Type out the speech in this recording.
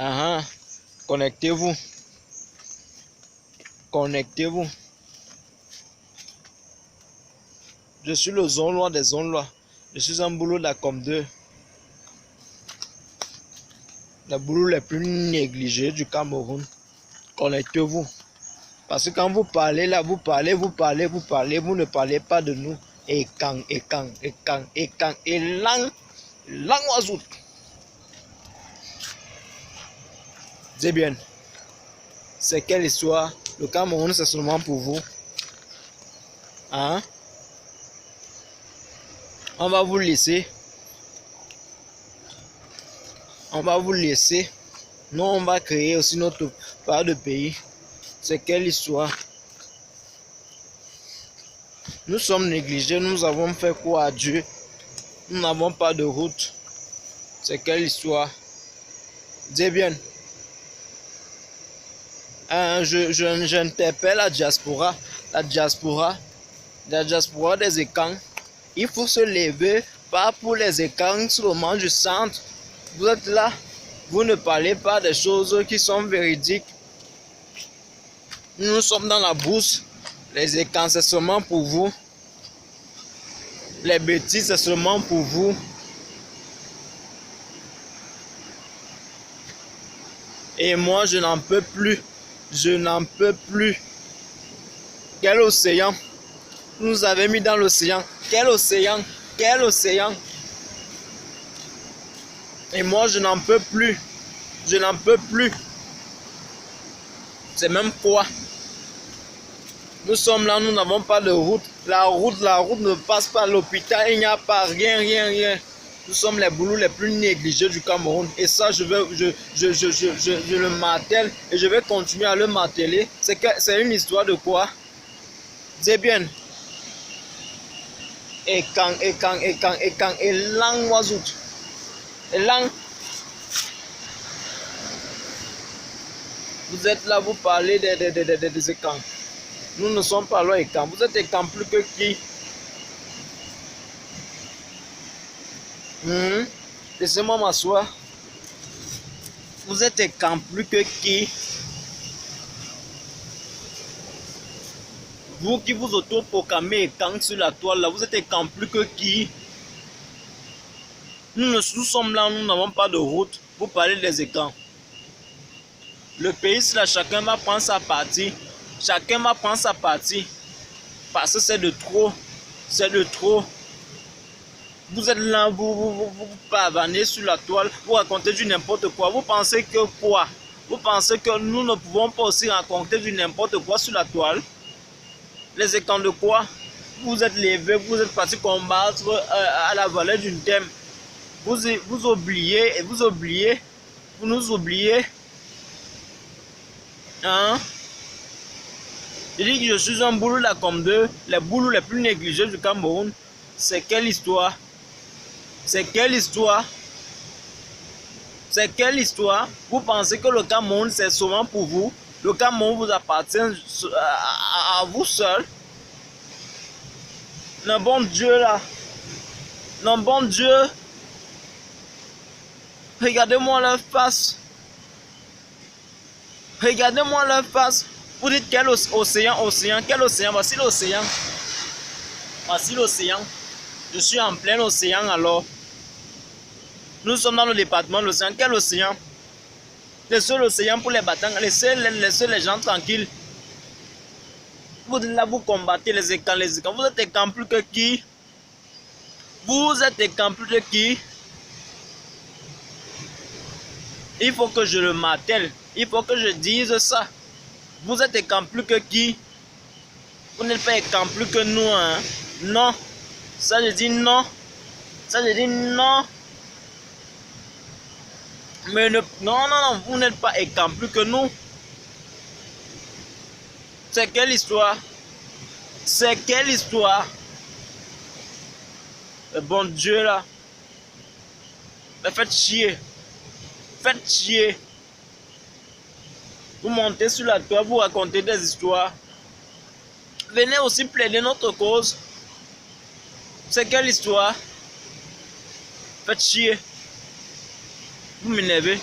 Ah, connectez-vous. Connectez-vous. Je suis le Zonlois des Zonlois. Je suis un boulot d'Acom 2. Le boulot le plus négligé du Cameroun. Connectez-vous. Parce que quand vous parlez là, vous ne parlez pas de nous. Et quand, et lang oiseau. C'est bien. C'est quelle histoire? Le Cameroun, c'est seulement pour vous. Hein? On va vous laisser. On va vous laisser. Nous, on va créer aussi notre part de pays. C'est quelle histoire? Nous sommes négligés. Nous avons fait quoi à Dieu? Nous n'avons pas de route. C'est quelle histoire? Dis bien. J'interpelle la diaspora. La diaspora des écrans. Il faut se lever, pas pour les écrans seulement du centre. Vous êtes là, vous ne parlez pas des choses qui sont véridiques. Nous sommes dans la bourse. Les écrans, c'est seulement pour vous. Les bêtises, c'est seulement pour vous. Et moi, je n'en peux plus. Je n'en peux plus. Quel océan? Vous nous avez mis dans l'océan. Quel océan? Quel océan? Et moi, je n'en peux plus. Je n'en peux plus. C'est même quoi? Nous sommes là, nous n'avons pas de route. La route ne passe pas à l'hôpital. Il n'y a pas rien. Nous sommes les boulots les plus négligés du Cameroun. Et ça, je le martèle et je vais continuer à le marteler. C'est une histoire de quoi? C'est bien. Et lang oiseau. Et lang. Vous êtes là, vous parlez des écrans. Nous ne sommes pas là écrans. Vous êtes écrans plus que qui? Laissez-moi m'asseoir. Vous êtes écrans plus que qui? Vous qui vous autoproclamez écrans sur la toile là, vous êtes écrans plus que qui? Nous sommes là, nous n'avons pas de route. Vous parlez des écrans. Le pays, là, chacun va prendre sa partie. Chacun va prendre sa partie. Parce que c'est de trop. C'est de trop. Vous êtes là, vous pavanez sur la toile, vous racontez du n'importe quoi. Vous pensez que quoi? Vous pensez que nous ne pouvons pas aussi raconter du n'importe quoi sur la toile? Les écrans de quoi? Vous êtes levés, vous êtes partis combattre à la vallée d'une thème. Vous oubliez, vous nous oubliez. Hein? Je dis que je suis un boulot d'Acom 2, les boulots les plus négligés du Cameroun. C'est quelle histoire? C'est quelle histoire? C'est quelle histoire? Vous pensez que le Cameroun c'est seulement pour vous? Le Cameroun vous appartient à vous seul? Non, bon Dieu là. Non, bon Dieu. Regardez-moi leur face. Regardez-moi leur face. Vous dites quel océan? Quel océan? Voici l'océan. Voici l'océan. Je suis en plein océan alors. Nous sommes dans le département de l'océan. Quel océan? Laissez l'océan pour les battants. Laissez les gens tranquilles. Vous là, vous combattez les écrans. Vous êtes écrans plus que qui? Vous êtes écrans plus que qui? Il faut que je le martèle. Il faut que je dise ça. Vous êtes écrans plus que qui? Vous n'êtes pas écrans plus que nous. Hein? Non. Ça, je dis non. Ça, je dis non. Mais non, vous n'êtes pas écrans plus que nous. C'est quelle histoire? C'est quelle histoire? Le bon Dieu là. Mais faites chier. Faites chier. Vous montez sur la toile, vous racontez des histoires. Venez aussi plaider notre cause. C'est quelle histoire? Faites chier. Vous m'énervez.